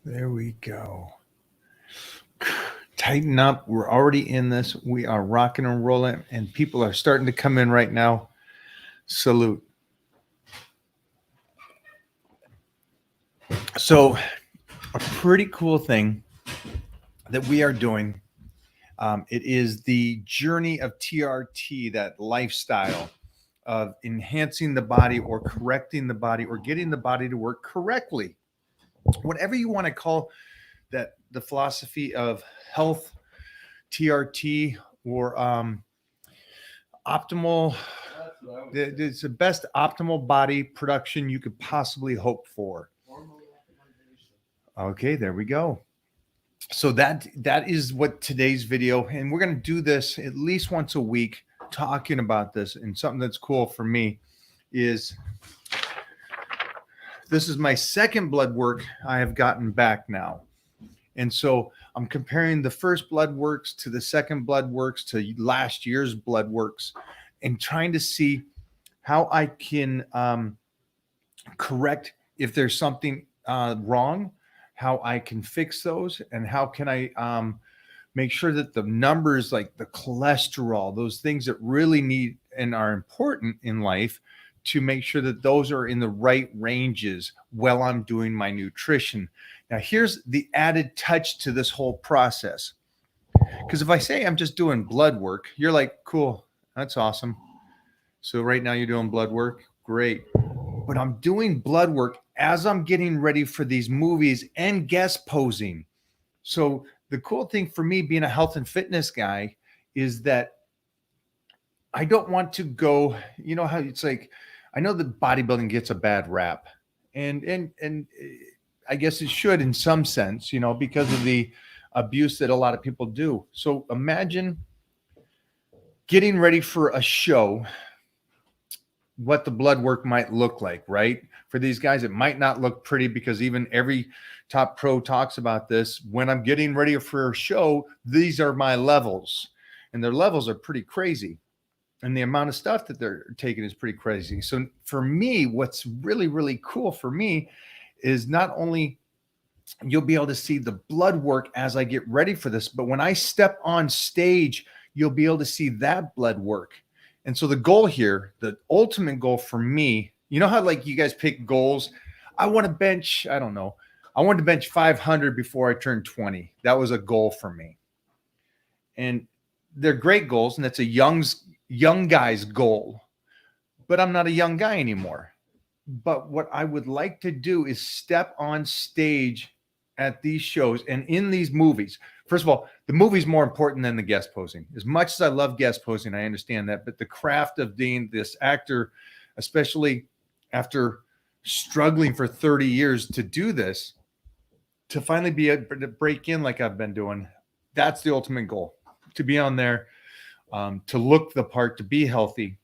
There we go. Tighten up. We're already in this. We are rocking and rolling, and people are starting to come in right now. Salute. So, a pretty cool thing that we are doing. It is the journey of TRT, that lifestyle of enhancing the body or correcting the body or getting the body to work correctly. Whatever you want to call that, the philosophy of health, TRT, or optimal. It's the best optimal body production you could possibly hope for. Okay, there we go. So that is what today's video, and we're going to do this at least once a week, talking about this. And something that's cool for me is this is my second blood work I have gotten back now. And so I'm comparing the first blood works to the second blood works to last year's blood works and trying to see how I can correct if there's something wrong, how I can fix those, and how can I make sure that the numbers like the cholesterol, those things that really need and are important in life, to make sure that those are in the right ranges while I'm doing my nutrition. Now, here's the added touch to this whole process. Because if I say I'm just doing blood work, you're like, cool, that's awesome. So right now you're doing blood work, great. But I'm doing blood work as I'm getting ready for these movies and guest posing. So the cool thing for me being a health and fitness guy is that I don't want to go, you know how it's like, I know that bodybuilding gets a bad rap. And I guess it should in some sense, because of the abuse that a lot of people do. So imagine getting ready for a show, what the blood work might look like, right? For these guys, it might not look pretty because even every top pro talks about this. When I'm getting ready for a show, these are my levels, and their levels are pretty crazy. And the amount of stuff that they're taking is pretty crazy. So for me, what's really, really cool for me is not only you'll be able to see the blood work as I get ready for this, but when I step on stage, you'll be able to see that blood work. And so the goal here, the ultimate goal for me, you know how like you guys pick goals? I want to bench, I don't know. I wanted to bench 500 before I turned 20. That was a goal for me. And they're great goals, and that's a young guy's goal. But I'm not a young guy anymore. But what I would like to do is step on stage at these shows and in these movies. First of all, the movie's more important than the guest posing. As much as I love guest posing, I understand that. But the craft of being this actor, especially after struggling for 30 years to do this, to finally be able to break in like I've been doing, that's the ultimate goal. To be on there, to look the part, to be healthy,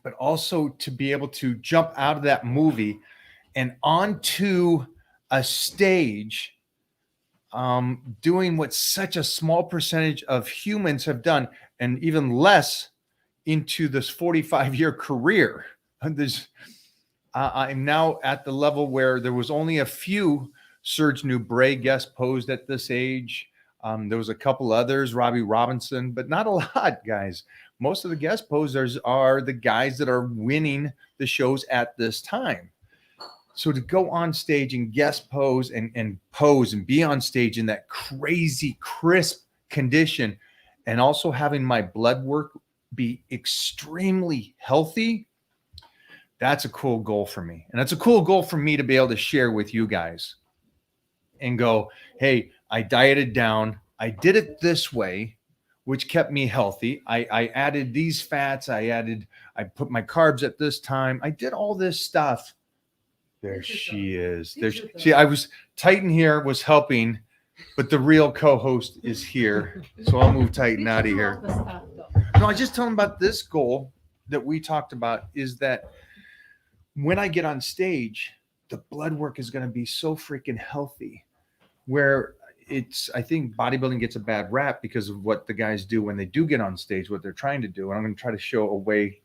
but also to be able to jump out of that movie and onto a stage, doing what such a small percentage of humans have done, and even less into this 45-year career. I'm now at the level where there was only a few. Serge Nubret guest posed at this age. There was a couple others, Robbie Robinson, but not a lot, guys. Most of the guest posers are the guys that are winning the shows at this time. So to go on stage and guest pose and pose and be on stage in that crazy crisp condition, and also having my blood work be extremely healthy, that's a cool goal for me. And that's a cool goal for me to be able to share with you guys and go, hey, I dieted down. I did it this way, which kept me healthy. I added these fats. I put my carbs at this time. I did all this stuff. There she is. See, I was Titan here was helping, but the real co-host is here. So I'll move Titan out of here. No, I just told him about this goal that we talked about, is that when I get on stage, the blood work is going to be so freaking healthy, where I think bodybuilding gets a bad rap because of what the guys do when they do get on stage, what they're trying to do. And I'm going to try to show a way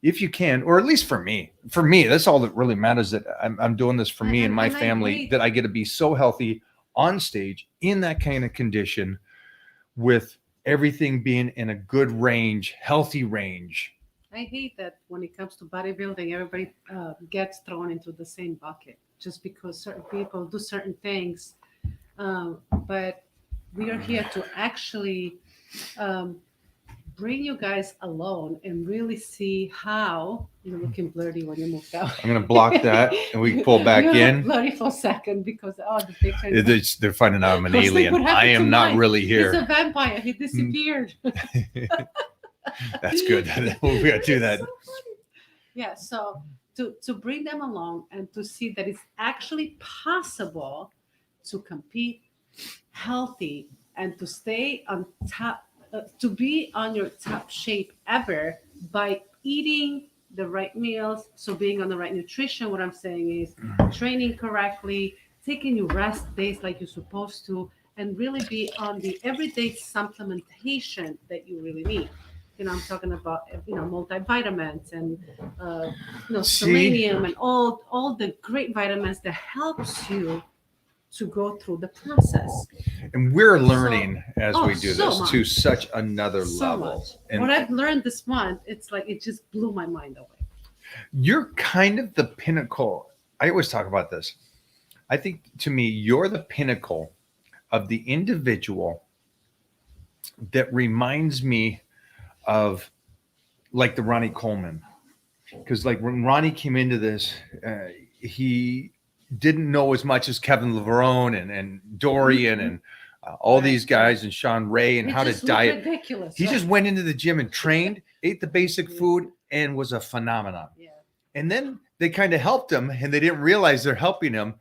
if you can, or at least for me, that's all that really matters, that I'm doing this for me and my And I family, agree. that I get to be so healthy on stage in that kind of condition, with everything being in a good range, healthy range. I hate that when it comes to bodybuilding, everybody gets thrown into the same bucket just because certain people do certain things. But we are here to actually um, bring you guys alone and really see how you're looking blurry when you move down. I'm gonna block that and we pull back You look in. blurry for a second because the picture. They're finding out I'm an I was like, alien. what I happened to am not mine? really It's here. a vampire. He disappeared. That's good. We gotta do that. So funny. Yeah, so to bring them along and to see that it's actually possible to compete healthy and to stay on top, to be on your top shape ever by eating the right meals. So being on the right nutrition, what I'm saying is training correctly, taking your rest days like you're supposed to, and really be on the everyday supplementation that you really need. I'm talking about multivitamins and uh, See, selenium and all the great vitamins that helps you to go through the process. and we're So, learning as oh, we do so this to much, such another so level. much. And What I've learned this month, it's like it just blew my mind away. you're kind of the pinnacle. I always talk about this. I think, to me, you're the pinnacle of the individual that reminds me of, like, the Ronnie Coleman. Because, like, when Ronnie came into this, he didn't know as much as Kevin Levrone and Dorian and all these Right, right. guys, and Sean Ray, and It how to just looked diet. ridiculous. He right? just went into the gym and trained, ate the basic Yeah. food, and was a phenomenon. Yeah. And then they kind of helped him, and they didn't realize they're helping him.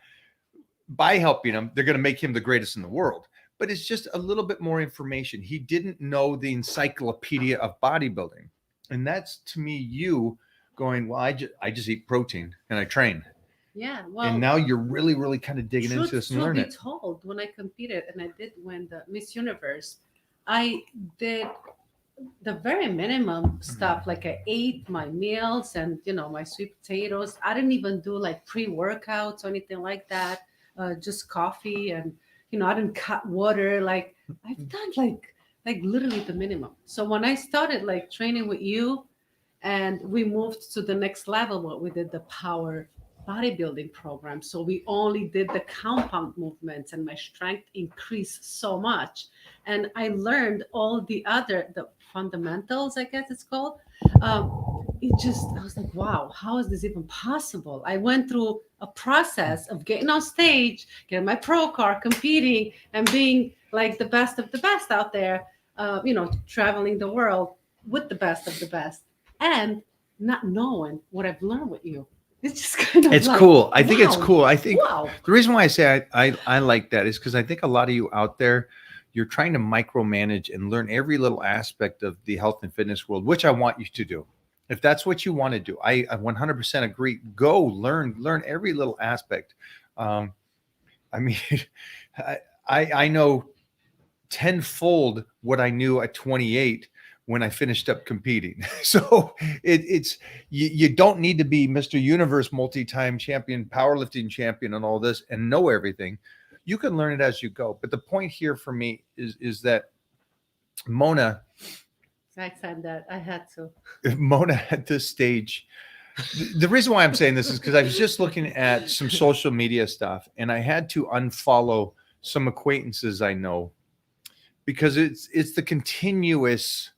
By helping him, they're going to make him the greatest in the world. But it's just a little bit more information. He didn't know the encyclopedia of bodybuilding. And that's, to me, you going, well, I just eat protein and I train. Yeah. And Well, now you're really, really kind of digging into truth this and to learning be it. told, when I competed and I did win the Miss Universe, I did the very minimum stuff. Like I ate my meals and my sweet potatoes. I didn't even do like pre-workouts or anything like that. Just coffee and I didn't cut water. Like I've done like literally the minimum. So when I started like training with you, and we moved to the next level, what we did the power bodybuilding program. So we only did the compound movements, and my strength increased so much, and I learned all the fundamentals, I guess it's called. um, I was like, wow, how is this even possible? I went through a process of getting on stage, getting my pro card, competing, and being like the best of the best out there, traveling the world with the best of the best, and not knowing what I've learned with you. It's just kind of It's like, cool. I think it's wow, cool. I think wow. the reason why I say I like that is because I think a lot of you out there, you're trying to micromanage and learn every little aspect of the health and fitness world, which I want you to do. If that's what you want to do, I 100% agree. Go learn every little aspect. Um, I mean, I know tenfold what I knew at 28 when I finished up competing. So it's you don't need to be Mr. Universe, multi-time champion, powerlifting champion, and all this and know everything. You can learn it as you go. But the point here for me is that Mona I said that I had to. Mona at this stage. The reason why I'm saying this is because I was just looking at some social media stuff and I had to unfollow some acquaintances I know because it's the continuous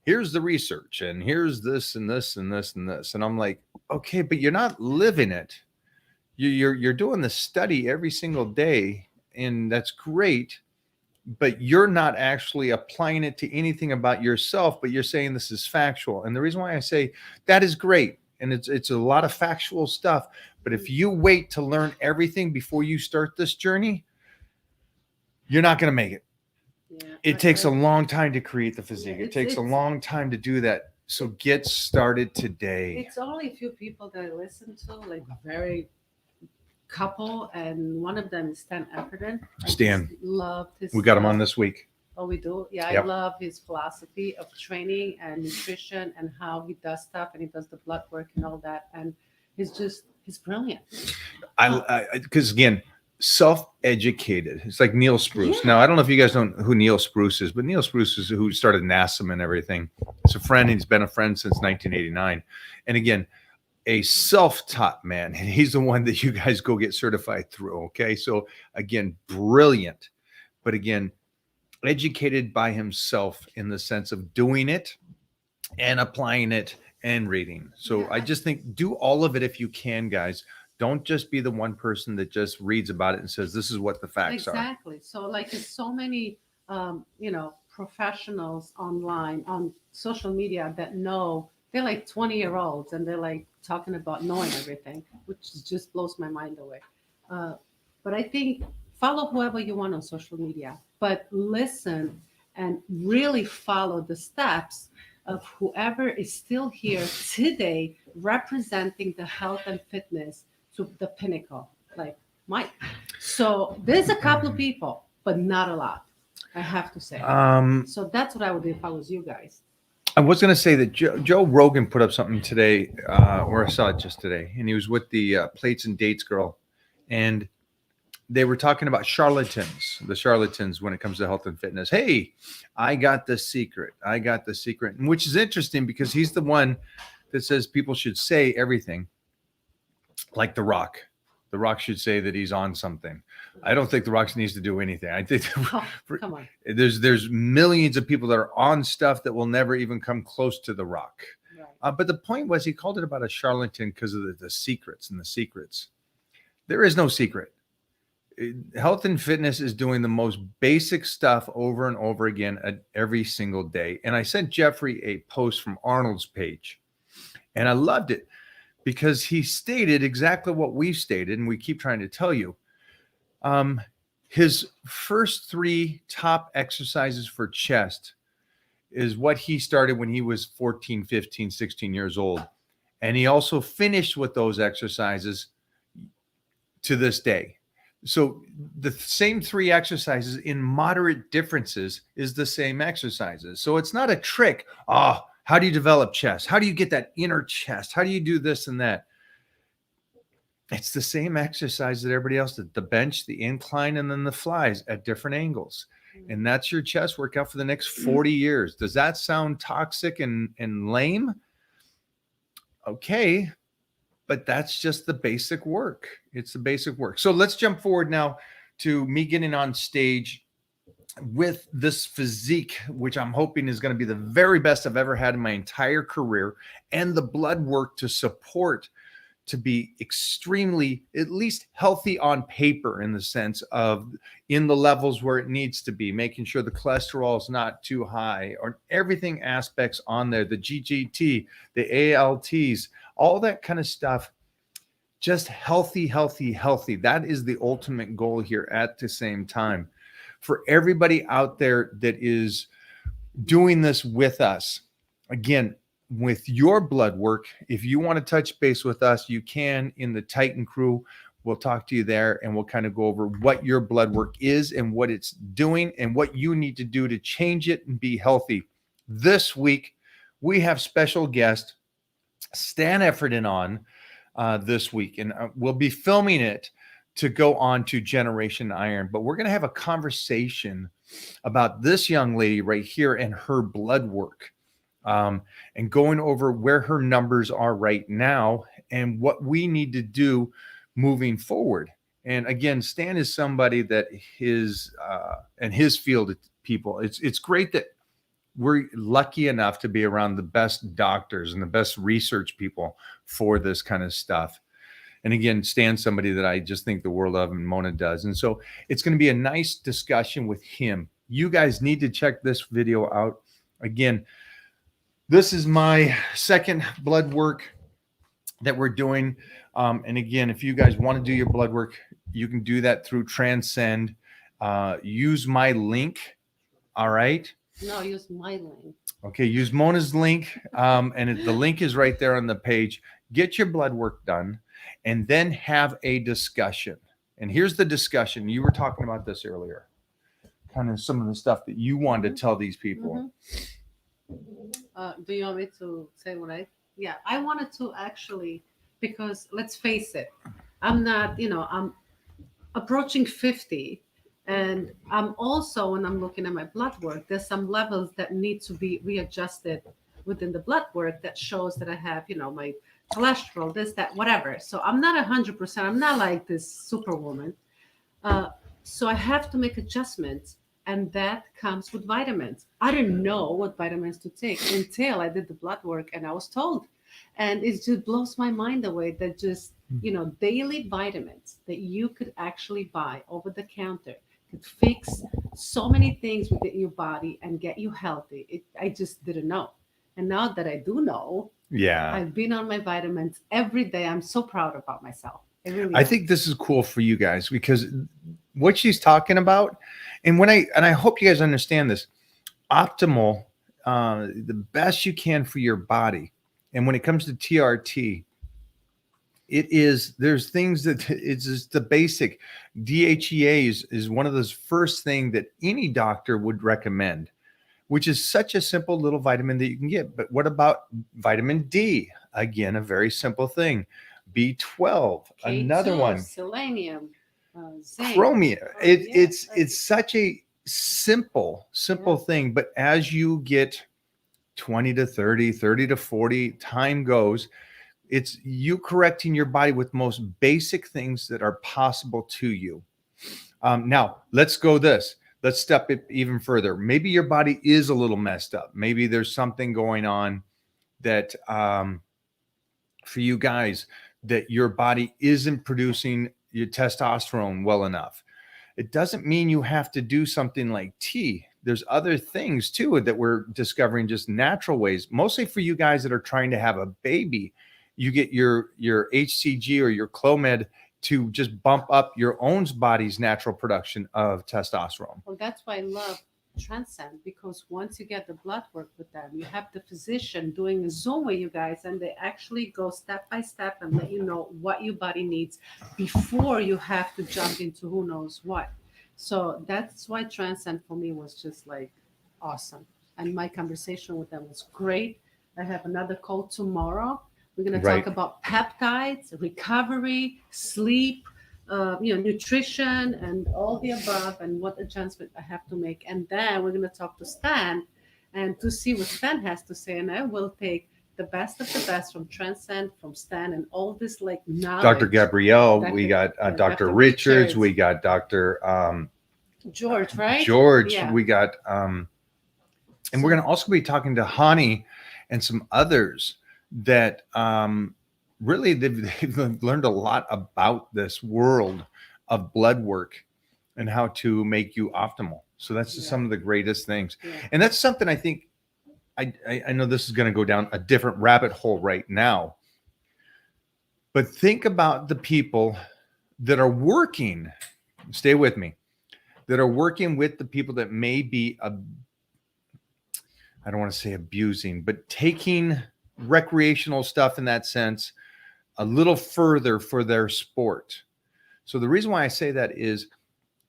here's the research and here's this and this and this and this, and I'm like, okay, but you're not living it. You're doing the study every single day, and that's great, but you're not actually applying it to anything about yourself, but you're saying this is factual. And the reason why I say that is great, and it's a lot of factual stuff, but if you wait to learn everything before you start this journey, you're not going to make it. Yeah, It takes a long time to create the physique. Yeah, It takes a it's- long time to do that. So get started today. It's only a few people that I listen to, like very couple, and one of them is Stan Efferden. I Stan. just loved his We got him stuff. on this week. Oh, we do. Yeah, Yep. I love his philosophy of training and nutrition and how he does stuff and he does the blood work and all that. And he's brilliant. Because again, self-educated. It's like Neil Spruce. Yeah. Now, I don't know if you guys know who Neil Spruce is, but Neil Spruce is who started NASM and everything. It's a friend. He's been a friend since 1989. And again, a self-taught man. And he's the one that you guys go get certified through. Okay. So again, brilliant. But again, educated by himself in the sense of doing it and applying it and reading. So Yeah. I just think do all of it if you can, guys. Don't just be the one person that just reads about it and says this is what the facts are. Exactly. So like there's so many professionals online on social media that know they're like 20-year-olds and they're like talking about knowing everything, which just blows my mind away. But I think follow whoever you want on social media, but listen and really follow the steps of whoever is still here today representing the health and fitness to the pinnacle, like Mike. So there's a couple of people, but not a lot, I have to say. So that's what I would do if I was you guys. I was going to say that Joe Rogan put up something today, or I saw it just today, and he was with the Plates and Dates girl, and they were talking about the charlatans when it comes to health and fitness. Hey, I got the secret. And which is interesting because he's the one that says people should say everything, like The Rock. The Rock should say that he's on something. I don't think The Rock needs to do anything. I think Oh, come on. there's millions of people that are on stuff that will never even come close to The Rock. Right. But the point was he called it about a charlatan because of the secrets and the secrets. There is no secret. Health and fitness is doing the most basic stuff over and over again every single day. And I sent Jeffrey a post from Arnold's page, and I loved it because he stated exactly what we've stated, and we keep trying to tell you. His first 3 top exercises for chest is what he started when he was 14, 15, 16 years old. And he also finished with those exercises to this day. So the same 3 exercises in moderate differences is the same exercises. So it's not a trick. Oh, how do you develop chest? How do you get that inner chest? How do you do this and that? It's the same exercise that everybody else did. The bench, the incline, and then the flies at different angles. And that's your chest workout for the next 40 years. Does that sound toxic and lame? Okay. But that's just the basic work. It's the basic work. So let's jump forward now to me getting on stage with this physique, which I'm hoping is going to be the very best I've ever had in my entire career, and the blood work to support to be extremely, at least healthy on paper, in the sense of in the levels where it needs to be, making sure the cholesterol is not too high, or everything aspects on there, the GGT, the ALTs, all that kind of stuff. Just healthy. That is the ultimate goal here at the same time. For everybody out there that is doing this with us, again, with your blood work, if you want to touch base with us, you can in the Titan crew. We'll talk to you there and we'll kind of go over what your blood work is and what it's doing and what you need to do to change it and be healthy. This week, we have special guest Stan Efferton on this week, and we'll be filming it to go on to Generation Iron. But we're going to have a conversation about this young lady right here and her blood work. And going over where her numbers are right now and what we need to do moving forward. And again, Stan is somebody that and his field of people, it's great that we're lucky enough to be around the best doctors and the best research people for this kind of stuff. And again, Stan's somebody that I just think the world of, and Mona does. And so it's going to be a nice discussion with him. You guys need to check this video out. Again, this is my second blood work that we're doing. And again, if you guys want to do your blood work, you can do that through Transcend. Use my link. All right. No, use my link. Okay. Use Mona's link. And the link is right there on the page. Get your blood work done and then have a discussion. And here's the discussion. You were talking about this earlier. kind of some of the stuff that you wanted to tell these people. Do you want me to say what yeah, I wanted to actually, because let's face it, I'm not, I'm approaching 50. And I'm also, when I'm looking at my blood work, there's some levels that need to be readjusted within the blood work that shows that I have, my cholesterol, this, that, whatever. So I'm not 100%. I'm not like this superwoman. So I have to make adjustments. And that comes with vitamins. I didn't know what vitamins to take until I did the blood work and I was told. And it just blows my mind away that just, daily vitamins that you could actually buy over the counter could fix so many things within your body and get you healthy. I just didn't know. And now that I do know, Yeah. I've been on my vitamins every day. I'm so proud about myself. I think this is cool for you guys because what she's talking about, and I hope you guys understand this, optimal, the best you can for your body. And when it comes to TRT, there's things that it's just the basic. DHEA is one of those first thing that any doctor would recommend, which is such a simple little vitamin that you can get. But what about vitamin D? Again, a very simple thing. B12, K2, another one. Selenium, zinc. Chromium. It's yeah. such a simple thing. But as you get 20 to 30, 30 to 40, time goes, it's you correcting your body with most basic things that are possible to you. Now, let's go this. Let's step it even further. Maybe your body is a little messed up. Maybe there's something going on that for you guys, that your body isn't producing your testosterone well enough. It doesn't mean you have to do something like tea. There's other things too that we're discovering, just natural ways, mostly for you guys that are trying to have a baby. You get your HCG or your Clomid to just bump up your own body's natural production of testosterone. Well, that's why I love Transcend, because once you get the blood work with them, you have the physician doing a Zoom with you guys, and they actually go step by step and let you know what your body needs before you have to jump into who knows what. So that's why Transcend for me was just like awesome. And my conversation with them was great. I have another call tomorrow. We're going to talk about peptides, recovery, sleep, nutrition, and all the above, and what adjustment I have to make. And then we're going to talk to Stan and to see what Stan has to say. And I will take the best of the best from Transcend, from Stan, and all this like knowledge. Dr. Gabrielle, we got Dr. Richards, we got Dr. George, right? George, yeah. We got, and we're going to also be talking to Hani and some others that really they've learned a lot about this world of blood work and how to make you optimal. So that's just some of the greatest things. Yeah. And that's something I think, I know this is going to go down a different rabbit hole right now, but think about the people that are working, stay with me, that are working with the people that may be, I don't want to say abusing, but taking recreational stuff in that sense a little further for their sport. So the reason why I say that is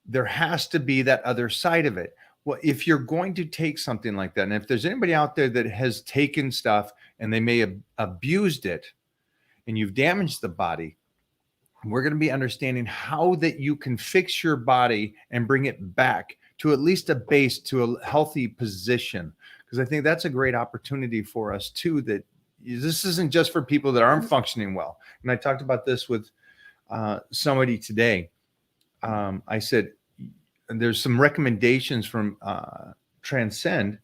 there has to be that other side of it. Well, if you're going to take something like that, and if there's anybody out there that has taken stuff and they may have abused it and you've damaged the body, we're going to be understanding how that you can fix your body and bring it back to at least a base, to a healthy position. Because I think that's a great opportunity for us too, that this isn't just for people that aren't functioning well. And I talked about this with somebody today. I said, there's some recommendations from Transcend.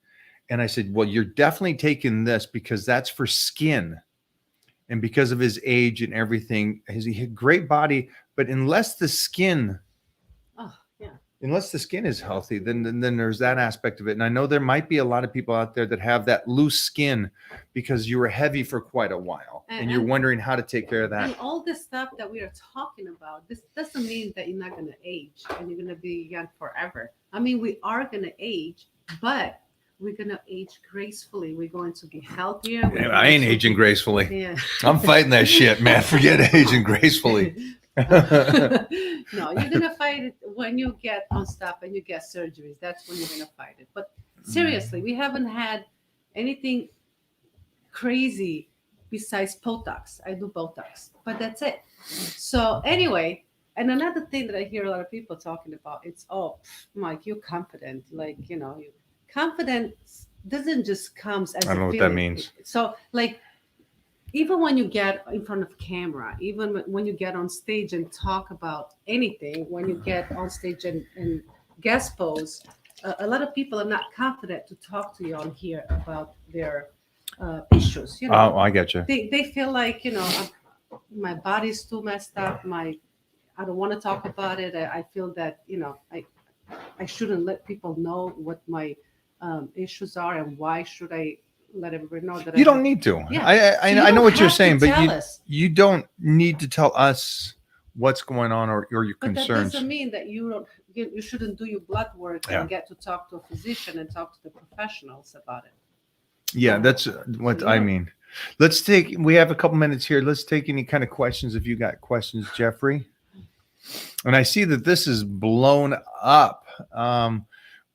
And I said, well, you're definitely taking this because that's for skin. And because of his age and everything, he had great body, but unless the skin is healthy, then there's that aspect of it. And I know there might be a lot of people out there that have that loose skin because you were heavy for quite a while and you're wondering how to take care of that. And all this stuff that we are talking about, this doesn't mean that you're not going to age and you're going to be young forever. I mean, we are going to age, but we're going to age gracefully. We're going to be healthier. I ain't aging gracefully. Yeah. I'm fighting that shit, man. Forget aging gracefully. No, you're gonna fight it when you get on stuff and you get surgeries. That's when you're gonna fight it. But seriously, we haven't had anything crazy besides Botox. I do Botox, but that's it. So anyway, and another thing that I hear a lot of people talking about, it's Mike, you're confident. Like, you confidence doesn't just comes as I don't a know what that feeling. means. So like even when you get in front of camera, even when you get on stage and talk about anything, when you get on stage and guest pose, a lot of people are not confident to talk to you on here about their issues. Oh, I get you. They feel like my body's too messed up. I don't want to talk about it. I feel that I shouldn't let people know what my issues are, and why should I let everybody know that You don't need to. Yeah. I So I you know don't what you're have to saying, but tell us. you don't need to tell us what's going on or your But that concerns. doesn't mean that you shouldn't do your blood work Yeah. and get to talk to a physician and talk to the professionals about it. Yeah, that's what So, I yeah. mean. We have a couple minutes here. Let's take any kind of questions if you got questions, Jeffrey. And I see that this is blown up.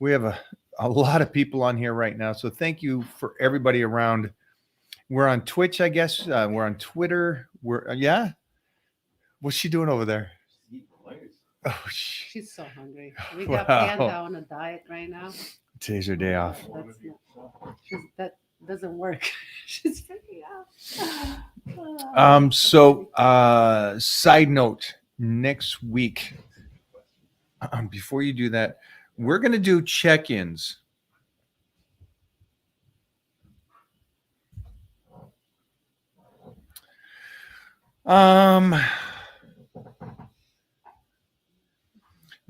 We have a lot of people on here right now. So thank you for everybody around. We're on Twitch, I guess. We're on Twitter. Yeah. What's she doing over there? Oh, She's so hungry. We got Panda on a diet right now. today's her day off. That doesn't work. She's freaking out. So side note, next week, before you do that, we're going to do check-ins.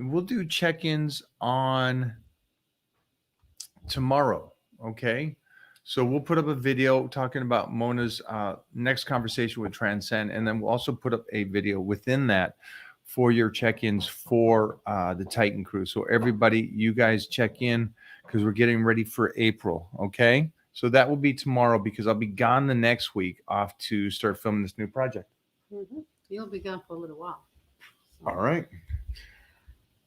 We'll do check-ins on tomorrow. Okay. So we'll put up a video talking about Mona's next conversation with Transcend. And then we'll also put up a video within that for your check-ins for the Titan crew. So everybody, you guys check in because we're getting ready for April. Okay. So that will be tomorrow because I'll be gone the next week off to start filming this new project. Mm-hmm. You'll be gone for a little while. All right.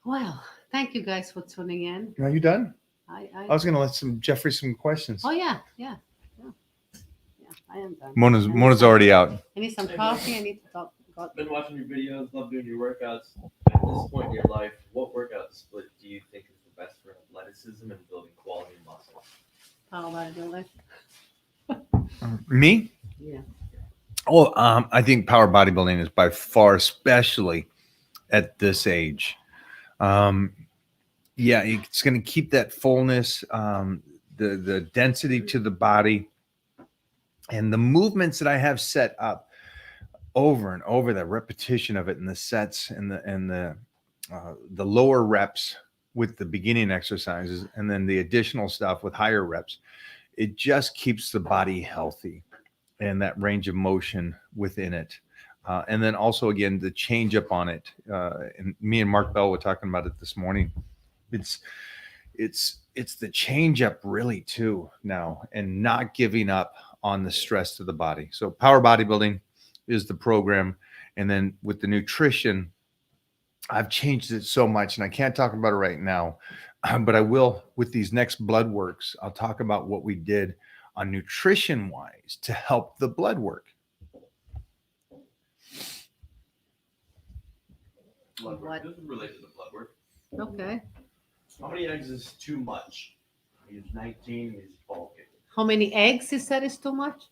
Well, thank you guys for tuning in. Are you done? I was going to let Jeffrey some questions. Oh yeah. I am done. Mona's already out. I need some coffee. I need to talk. Been watching your videos, love doing your workouts. At this point in your life, what workout split do you think is the best for athleticism and building quality muscle? How about it, Julie? Me? Yeah. Oh, I think power bodybuilding is by far, especially at this age. Yeah, it's going to keep that fullness, the density to the body, and the movements that I have set up over and over. The repetition of it in the sets and the lower reps with the beginning exercises, and then the additional stuff with higher reps. It just keeps the body healthy and that range of motion within it. And then also, again, the change up on it. And me and Mark Bell were talking about it this morning. It's the change up really too now, and not giving up on the stress to the body. So power bodybuilding is the program. And then with the nutrition, I've changed it so much, and I can't talk about it right now, but I will with these next blood works. I'll talk about what we did on nutrition wise to help the blood work. Blood work. What? This is related to the blood work. Okay. How many eggs is too much? He's 19, he's bulking. How many eggs you said is too much?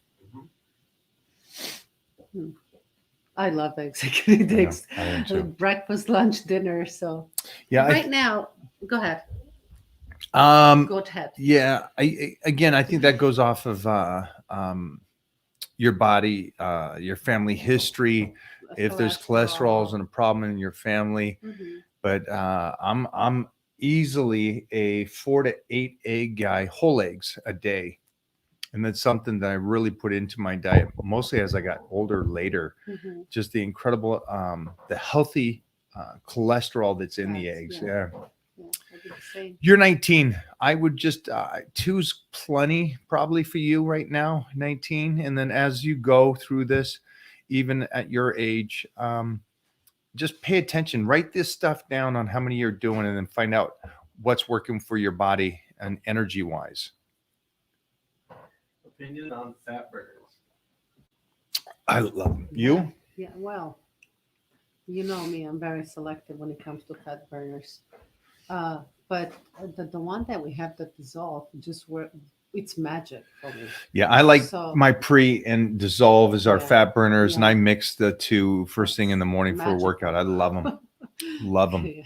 I love eggs. I can eat eggs. I am too. Breakfast, lunch, dinner. So Yeah. right now, go ahead. Go ahead. Yeah. I think that goes off of your body, your family history. If there's cholesterol and a problem in your family, but I'm easily a 4 to 8 egg guy, whole eggs a day. And that's something that I really put into my diet, mostly as I got older later. Just the incredible, the healthy cholesterol that's in the eggs. Yeah. I do the same. You're 19. I would just, 2's plenty probably for you right now, 19. And then as you go through this, even at your age, just pay attention. Write this stuff down on how many you're doing, and then find out what's working for your body and energy wise. Opinion on fat burners. I love them. You? Yeah, well, you know me, I'm very selective when it comes to fat burners. But the one that we have that dissolve just work, it's magic for me. Yeah, I like So- my pre and dissolve as our Yeah. fat burners, and Yeah. I mix the two first thing in the morning for a Magical. workout. I love them. Love them. Yeah.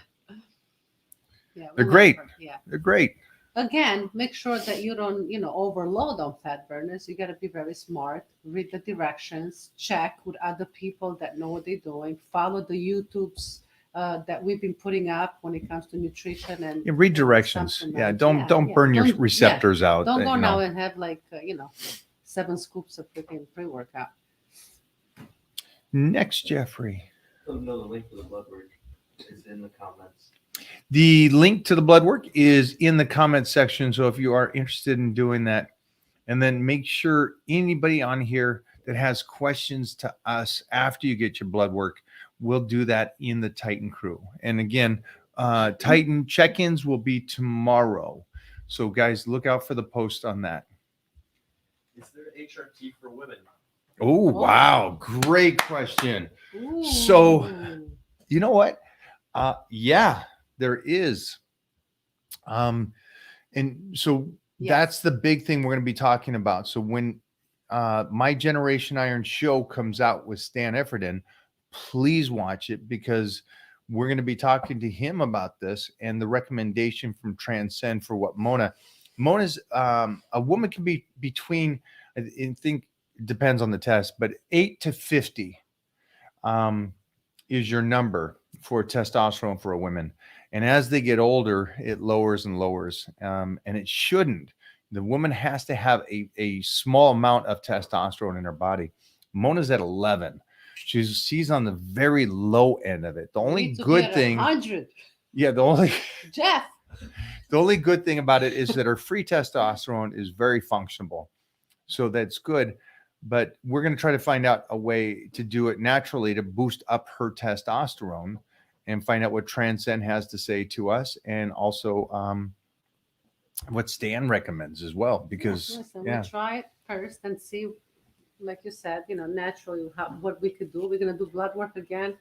Yeah, They're we great. love them, Yeah. They're great. Again, make sure that you don't, overload on fat burners. You got to be very smart. Read the directions. Check with other people that know what they're doing. Follow the YouTubes that we've been putting up when it comes to nutrition and Yeah, read directions. Yeah, supplements. don't burn your Don't- receptors out. Don't go you now know. and have 7 scoops of freaking pre-workout. Next, Jeffrey. Let them know the link to the blood work is in the comments. The link to the blood work is in the comment section. So if you are interested in doing that, and then make sure anybody on here that has questions to us after you get your blood work, we'll do that in the Titan crew. And again, Titan check-ins will be tomorrow. So guys, look out for the post on that. Is there HRT for women? Oh, wow. Great question. Ooh. So- You know what? Yeah, there is. And so Yes. that's the big thing we're going to be talking about. So when My Generation Iron show comes out with Stan Efferden, please watch it, because we're going to be talking to him about this and the recommendation from Transcend for what Mona's a woman can be between, I think it depends on the test, but 8 to 50 is your number for testosterone for a woman. And as they get older, it lowers and lowers. And it shouldn't. The woman has to have a small amount of testosterone in her body. Mona's at 11. She's on the very low end of it. The only Need to good get thing, 100. yeah, the only Jeff. the only good thing about it is that her free testosterone is very functional. So that's good. But we're going to try to find out a way to do it naturally to boost up her testosterone, and find out what Transcend has to say to us, and also what Stan recommends as well. Because Listen, yeah, we'll try it first and see, like you said, naturally what we could do. We're gonna do blood work again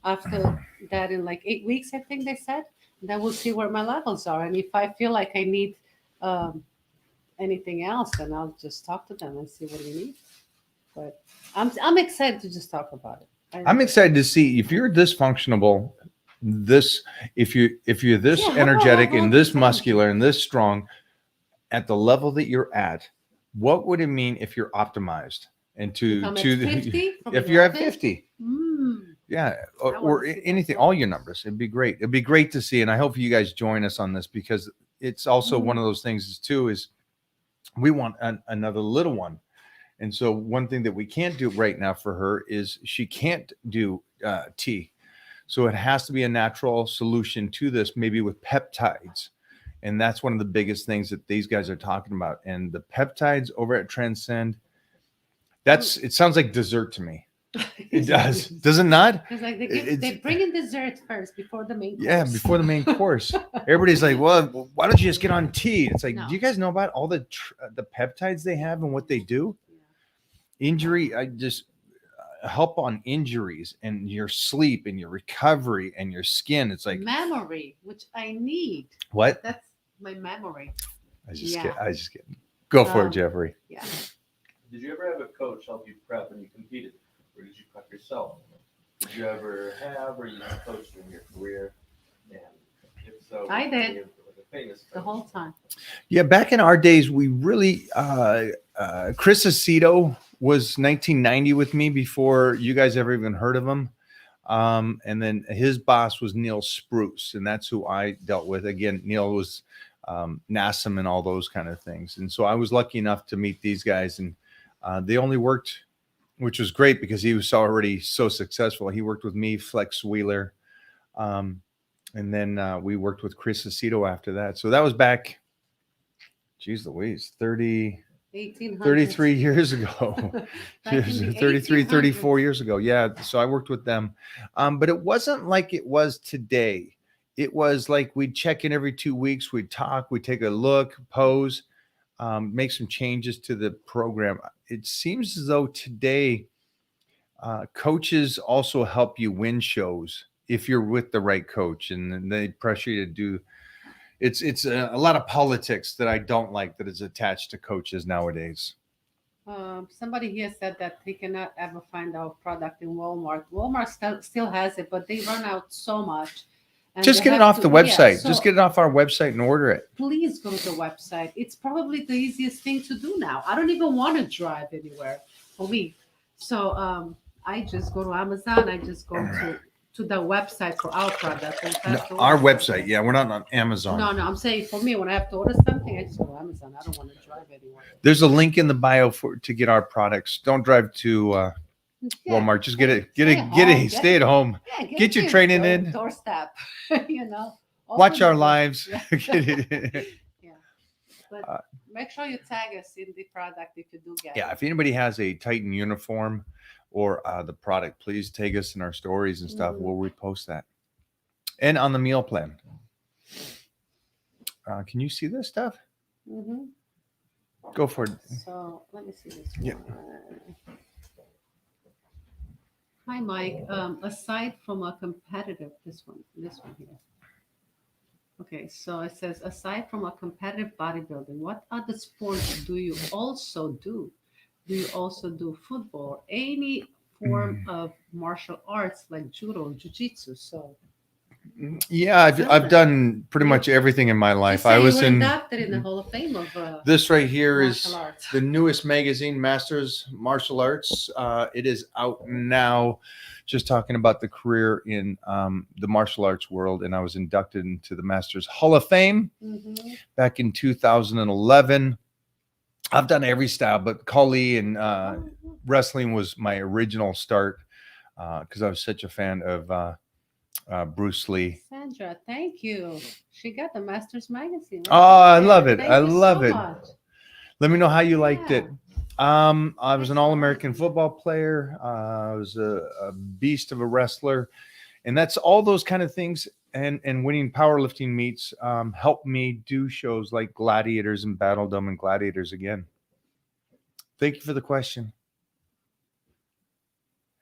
after that in like 8 weeks, I think they said. Then we'll see where my levels are, and if I feel like I need anything else, then I'll just talk to them and see what we need. But I'm excited to just talk about it. I'm excited to see if you're this functional, if you're this Yeah, energetic and this 100%. muscular and this strong at the level that you're at. What would it mean if you're optimized and I'm at 50 from if you're at 11? 50? Mm. Yeah, I or wanna see anything, that. all your numbers. It'd be great. It'd be great to see, and I hope you guys join us on this, because it's also one of those things too. Is we want another little one, and so one thing that we can't do right now for her is she can't do tea, so it has to be a natural solution to this, maybe with peptides, and that's one of the biggest things that these guys are talking about. And the peptides over at Transcend, it sounds like dessert to me. It does it not? It's like It's- they bring in dessert first before the main course. Yeah, before the main course. Everybody's like, well, why don't you just get on tea? It's like, No. do you guys know about all the peptides they have and what they do? Injury, I just help on injuries and your sleep and your recovery and your skin. It's like, memory, which I need. what? That's my memory. I just Yeah. get, go for it, Um, Jeffrey. Yeah. Did you ever have a coach help you prep when you competed? Or did you prep yourself? Did you ever have, or you coached in your career? And if so, I was did. you like a famous The coach? whole time. Yeah, back in our days, we really Chris Aceto was 1990 with me before you guys ever even heard of him. And then his boss was Neil Spruce, and that's who I dealt with. Again, Neil was NASM and all those kind of things. And so I was lucky enough to meet these guys, and they only worked, which was great because he was already so successful. He worked with me, Flex Wheeler. And then we worked with Chris Aceto after that. So that was back, geez Louise, 30, 1800s. 33 years ago. Back in the 33, 34 1800s. years ago. Yeah. So I worked with them. But it wasn't like it was today. It was like we'd check in every 2 weeks, we'd talk, we'd take a look, pose, make some changes to the program. It seems as though today coaches also help you win shows if you're with the right coach, and then they pressure you to do. It's a lot of politics that I don't like that is attached to coaches nowadays. Somebody here said that he cannot ever find our product in Walmart. Walmart still has it, but they run out so much. And Just they get it have off to- the yeah, website. so Just get it off our website and order it. please go to the website. It's probably the easiest thing to do now. I don't even want to drive anywhere for me. So I just go to Amazon. I just go to the website for our product. And No, pass the our order. website. Yeah, we're not on Amazon. No, I'm saying for me, when I have to order something, I just go to Amazon. I don't want to drive anywhere. There's a link in the bio to get our products. Don't drive to Yeah. Walmart. Just get it. Stay home, Stay at home. Yeah, Get your training in. Doorstep, you know. Watch Open our the- lives. Yeah. Get it. But make sure you tag us in the product if you do get Yeah, it. if anybody has a Titan uniform or the product, please tag us in our stories and stuff. Mhm. We'll repost that. And on the meal plan. Can you see this stuff? Mhm. Go for it. So let me see this Yeah. one. Hi, Mike. Aside from a competitive, this one here. Okay, so it says, aside from a competitive bodybuilding, what other sports do you also do? Do you also do football, any form of martial arts like judo, jiu-jitsu? So Yeah, I've done pretty much everything in my you life. say I you was were in inducted in the Hall of Fame of this right here is martial arts. the newest magazine, Masters Martial Arts. It is out now. Just talking about the career in the martial arts world, and I was inducted into the Masters Hall of Fame Mhm. back in 2011. I've done every style, but Kali and wrestling was my original start because I was such a fan of Bruce Lee. Sandra, thank you. She got the Masters magazine. Oh, I there. love it. Thank I you love so it. much. Let me know how you liked it. Yeah. I was an All-American football player. I was a beast of a wrestler, and that's all those kind of things. And winning powerlifting meets helped me do shows like Gladiators and Battledom and Gladiators again. Thank you for the question.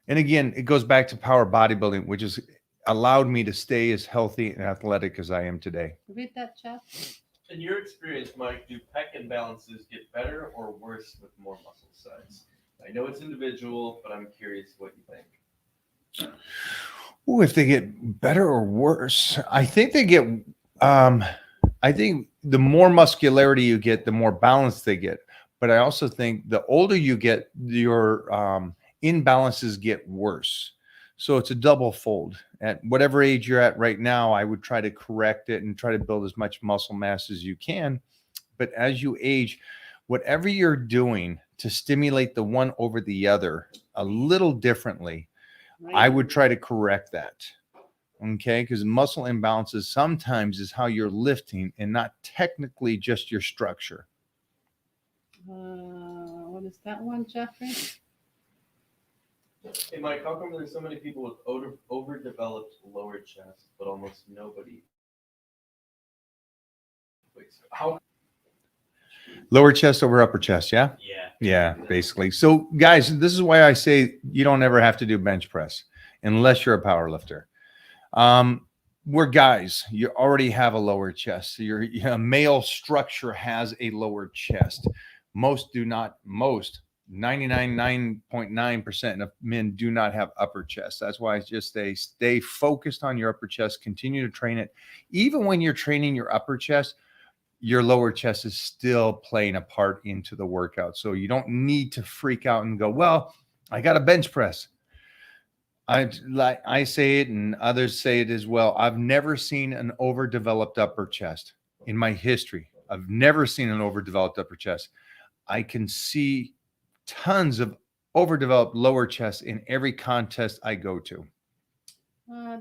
And again, it goes back to power bodybuilding, which has allowed me to stay as healthy and athletic as I am today. Read that, Jeff. In your experience, Mike, do pec imbalances get better or worse with more muscle size? I know it's individual, but I'm curious what you think. Ooh, if they get better or worse, I think they get. I think the more muscularity you get, the more balance they get. But I also think the older you get, your imbalances get worse. So it's a double fold. At whatever age you're at right now, I would try to correct it and try to build as much muscle mass as you can. But as you age, whatever you're doing to stimulate the one over the other a little differently, I would try to correct that. Okay. Because muscle imbalances sometimes is how you're lifting and not technically just your structure. What is that one, Jeffrey? Hey, Mike, how come there's so many people with overdeveloped lower chest, but almost nobody? Wait, so how? Lower chest over upper chest. Yeah. Yeah. Yeah, basically. So, guys, this is why I say you don't ever have to do bench press unless you're a power lifter. We're guys. You already have a lower chest. So your male structure has a lower chest. Most do not. Most 99.9% of men do not have upper chest. That's why I just stay focused on your upper chest. Continue to train it. Even when you're training your upper chest, your lower chest is still playing a part into the workout. So you don't need to freak out and go, well, I got a bench press. I say it and others say it as well. I've never seen an overdeveloped upper chest in my history. I've never seen an overdeveloped upper chest. I can see tons of overdeveloped lower chest in every contest I go to.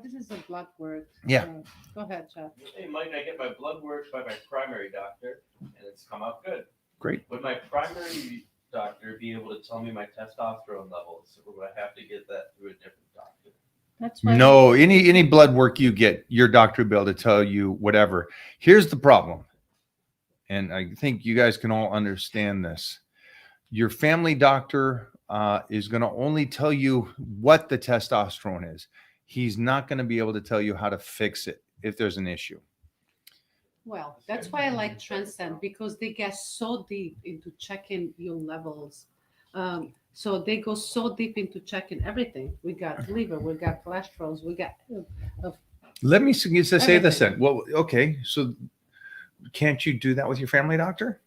This is a blood work. Yeah. Go ahead, Jeff. Hey, Mike, I get my blood work by my primary doctor, and it's come out good. Great. Would my primary doctor be able to tell me my testosterone levels, or would I have to get that through a different doctor? That's why. No, any blood work you get, your doctor will be able to tell you whatever. Here's the problem, and I think you guys can all understand this. Your family doctor is going to only tell you what the testosterone is. He's not going to be able to tell you how to fix it if there's an issue. Well, that's why I like Transcend, because they get so deep into checking your levels. So they go so deep into checking everything. We got liver, we got cholesterols, we got. Let me say this Everything. then. Well, okay, so can't you do that with your family doctor?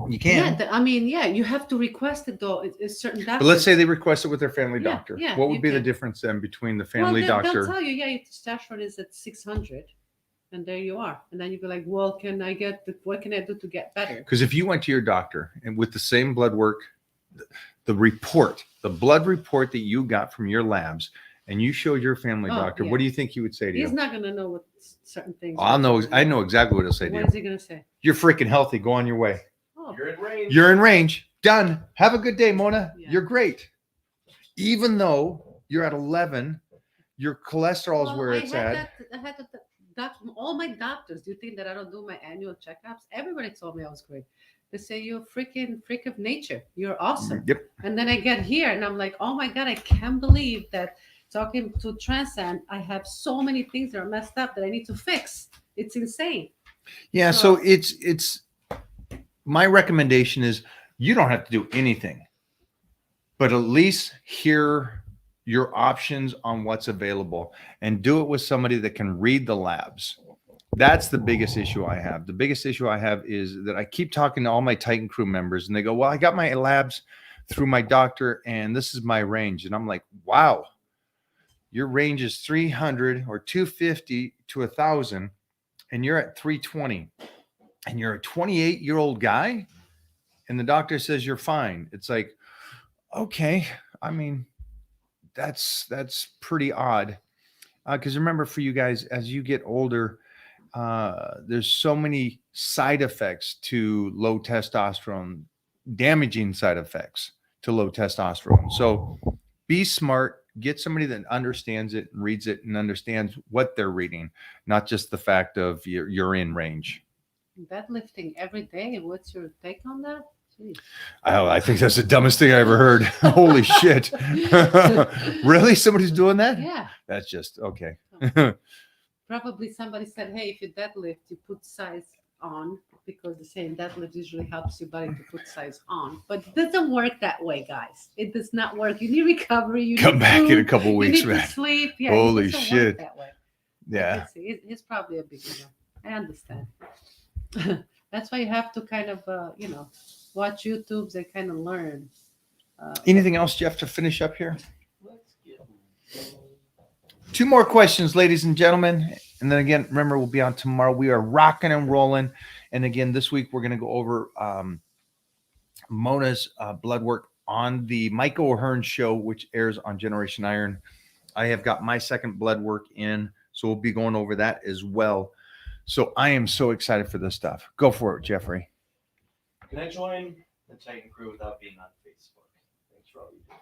You can. Yeah, I mean, yeah, you have to request it though. It's certain doctors. But let's say they request it with their family Yeah, doctor. yeah, What would you be the can. difference then between the Well, family they'll doctor? tell you, yeah, your testosterone is at 600, and there you are. And then you be like, well, what can I do to get better? Because if you went to your doctor and with the same blood work, the blood report that you got from your labs, and you showed your family Oh, doctor, yeah. what do you think he would say to He's you? not gonna know what certain things. I are. know exactly what he'll say to What you. is he gonna say? You're freaking healthy. Go on your way. Oh, You're in range. You're in range. Done. Have a good day, Mona. Yeah. You're great. Even though you're at 11, your cholesterol is where it's at. I had all my doctors. Do you think that I don't do my annual checkups? Everybody told me I was great. They say you're a freaking freak of nature. You're awesome. Yep. And then I get here and I'm like, oh my God, I can't believe that talking to Transcend, I have so many things that are messed up that I need to fix. It's insane. Yeah. So it's my recommendation is you don't have to do anything, but at least hear your options on what's available and do it with somebody that can read the labs. That's the biggest issue I have. The biggest issue I have is that I keep talking to all my Titan crew members and they go, well, I got my labs through my doctor and this is my range. And I'm like, wow, your range is 300 or 250 to 1,000 and you're at 320 and you're a 28-year-old guy and the doctor says you're fine. It's like, okay, I mean, that's pretty odd. Because remember, for you guys, as you get older, there's so many side effects to low testosterone, damaging side effects to low testosterone. So be smart, get somebody that understands it, reads it, and understands what they're reading, not just the fact of you're in range. Deadlifting every day. What's your take on that? Jeez. I think that's the dumbest thing I ever heard. Holy shit. Really? Somebody's doing that? Yeah. That's just okay. Probably somebody said, hey, if you deadlift, you put size on, because the same deadlift usually helps your body to put size on. But it doesn't work that way, guys. It does not work. You need recovery. You Come need back food, in a couple you weeks, need man. to sleep. Yeah, Holy it doesn't shit. work that way. Yeah. It's probably a beginner. I understand. That's why you have to kind of, watch YouTubes and kind of learn. Anything else, Jeff, to finish up here? Let's get 2 more questions, ladies and gentlemen. And then again, remember, we'll be on tomorrow. We are rocking and rolling. And again, this week, we're going to go over Mona's blood work on the Mike O'Hearn show, which airs on Generation Iron. I have got my second blood work in, so we'll be going over that as well. So I am so excited for this stuff. Go for it, Jeffrey. Can I join the Titan crew without being on Facebook? Thanks for all you do.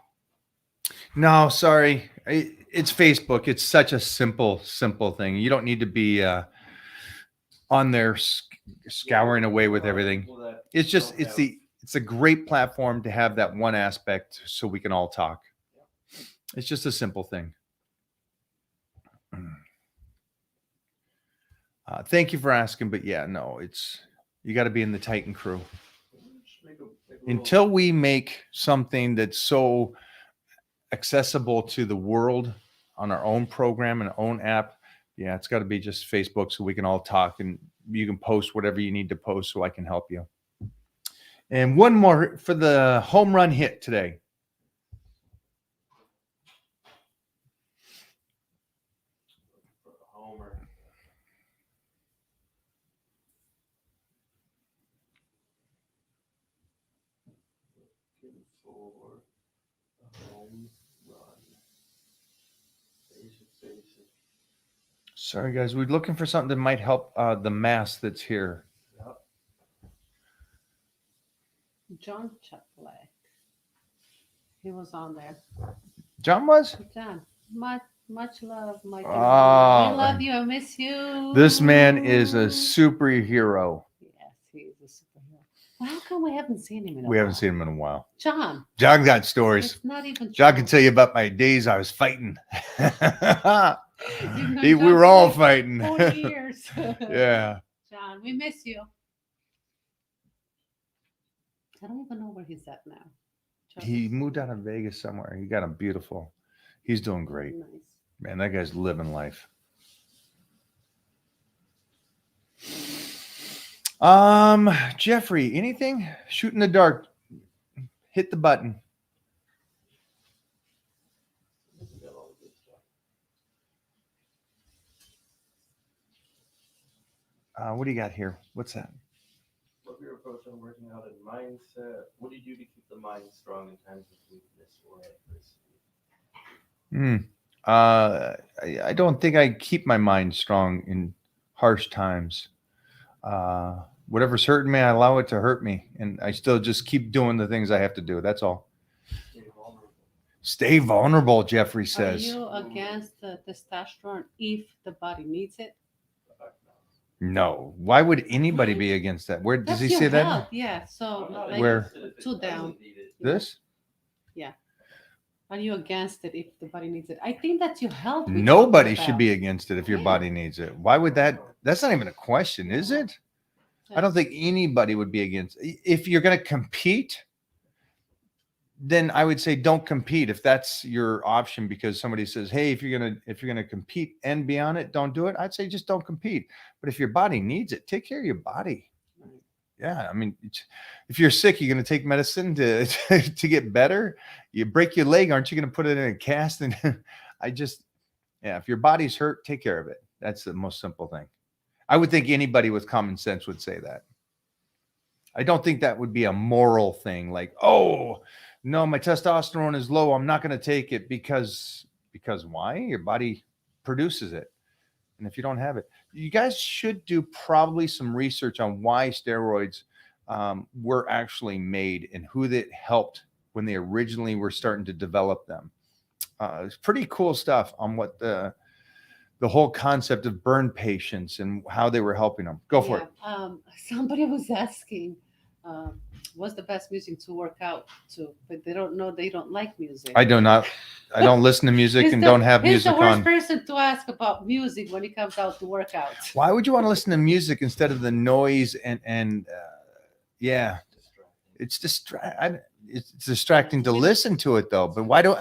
No, sorry. It's Facebook. It's such a simple thing. You don't need to be on there scouring away with everything. Well, that It's just don't it's have- it's a great platform to have that one aspect so we can all talk. It's just a simple thing. Thank you for asking, but yeah, no, you got to be in the Titan crew. Just make a little- Until we make something that's so accessible to the world on our own program and our own app, yeah, it's got to be just Facebook so we can all talk and you can post whatever you need to post so I can help you. And one more for the home run hit today. for a homer. Looking for a home run. Basic. Sorry, guys. We're looking for something that might help the mass that's here. Yep. John Chaplet. He was on there. John was? John, much love, Mike. Oh. I love you. I miss you. This man is a superhero. Yes, he's a superhero. Well, how come we haven't seen him in a We while? haven't seen him in a while. John. John got stories. It's not even. John can tell you about my days I was fighting. You've known We John were for all like fighting. 40 years. Yeah. John, we miss you. I don't even know where he's at now. John He is moved out of Vegas somewhere. He got a beautiful. He's doing great. nice. Man, that guy's living life. Jeffrey, anything? Shoot in the dark. Hit the button. We got all the good stuff. What do you got here? What's that? What's your approach on working out and mindset? What do you do to keep the mind strong in times of weakness or adversity? I don't think I keep my mind strong in harsh times. Whatever's hurting me, I allow it to hurt me, and I still just keep doing the things I have to do. That's all. Stay vulnerable. Stay vulnerable, Jeffrey Are says. you against the testosterone if the body needs it? No. Why would anybody be against that? Where does That's he say your that? health, yeah. So, I'm not like, Where? against it if it two doesn't down. need it. This? are you against it if the body needs it? I think that's your health. we talked Nobody should about. be against it if your Yeah. body needs it. Why would that? That's not even a question, is it? I don't think anybody would be against. If you're going to compete, then I would say don't compete if that's your option, because somebody says, "Hey, if you're gonna compete and be on it, don't do it." I'd say just don't compete. But if your body needs it, take care of your body. Yeah, I mean, if you're sick, you're going to take medicine to to get better. You break your leg, aren't you going to put it in a cast? And if your body's hurt, take care of it. That's the most simple thing. I would think anybody with common sense would say that. I don't think that would be a moral thing. Like, oh no, my testosterone is low. I'm not going to take it because why? Your body produces it. And if you don't have it, you guys should do probably some research on why steroids were actually made and who that helped when they originally were starting to develop them. It's pretty cool stuff on what the whole concept of burn patients and how they were helping them. Go for it. Somebody was asking, what's the best music to work out to? But they don't know. They don't like music. I don't listen to music and don't have He's music the worst on. person to ask about music when it comes out to work out. Why would you want to listen to music instead of the noise and yeah, Distracting. it's distracting to listen to it though. But why don't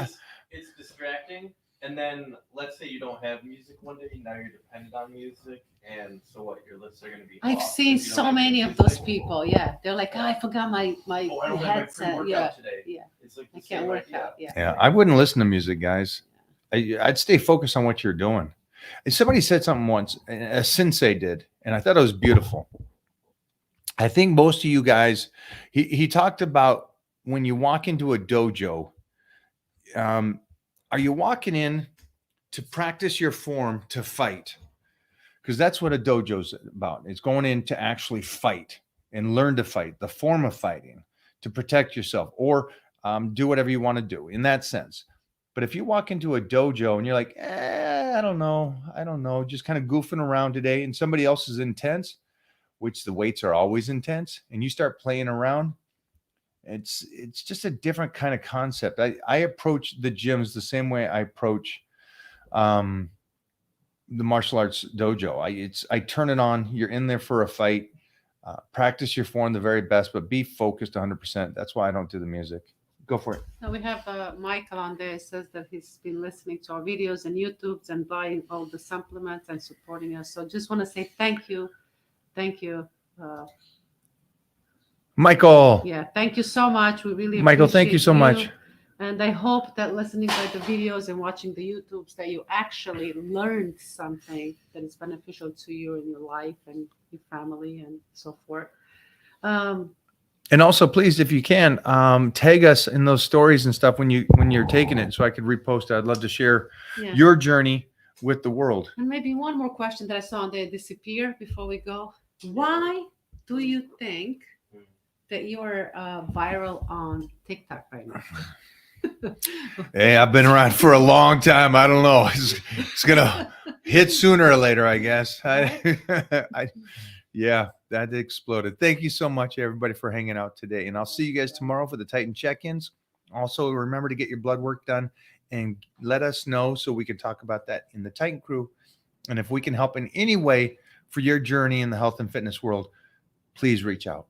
It's distracting, and then let's say you don't have music one day. Now you're dependent on music, and so what? Your lists are going to be. I've off seen if you don't so have many of music. those people. Yeah, they're like, oh, I forgot my Oh, I don't have my headset. pre-workout Yeah, today. yeah. It's like I the can't same work idea. out. Yeah. Yeah, I wouldn't listen to music, guys. I'd stay focused on what you're doing. And somebody said something once, a sensei did, and I thought it was beautiful. I think most of you guys, he talked about when you walk into a dojo, are you walking in to practice your form to fight? Because that's what a dojo's about. It's going in to actually fight and learn to fight, the form of fighting, to protect yourself or do whatever you want to do in that sense. But if you walk into a dojo and you're like, I don't know, just kind of goofing around today, and somebody else is intense, which the weights are always intense, and you start playing around, it's just a different kind of concept. I approach the gyms the same way I approach the martial arts dojo. I turn it on. You're in there for a fight. Practice your form the very best, but be focused 100%. That's why I don't do the music. Go for it. Now we have Michael on there. Says that he's been listening to our videos and YouTubes and buying all the supplements and supporting us. So just want to say thank you. Michael. Yeah, thank you so much. We really Michael, thank you appreciate so much. And I hope that listening by the videos and watching the YouTubes that you actually learned something that is beneficial to you in your life and your family and so forth. And also, please, if you can, tag us in those stories and stuff when you're taking it, so I could repost it. I'd love to share Yeah. your journey with the world. And maybe one more question that I saw on there disappear before we go. Why do you think that you are viral on TikTok right now? Hey, I've been around for a long time. I don't know. It's gonna hit sooner or later, I guess. Yeah, that exploded. Thank you so much, everybody, for hanging out today. And I'll see you guys tomorrow for the Titan check-ins. Also, remember to get your blood work done and let us know so we can talk about that in the Titan crew. And if we can help in any way for your journey in the health and fitness world, please reach out.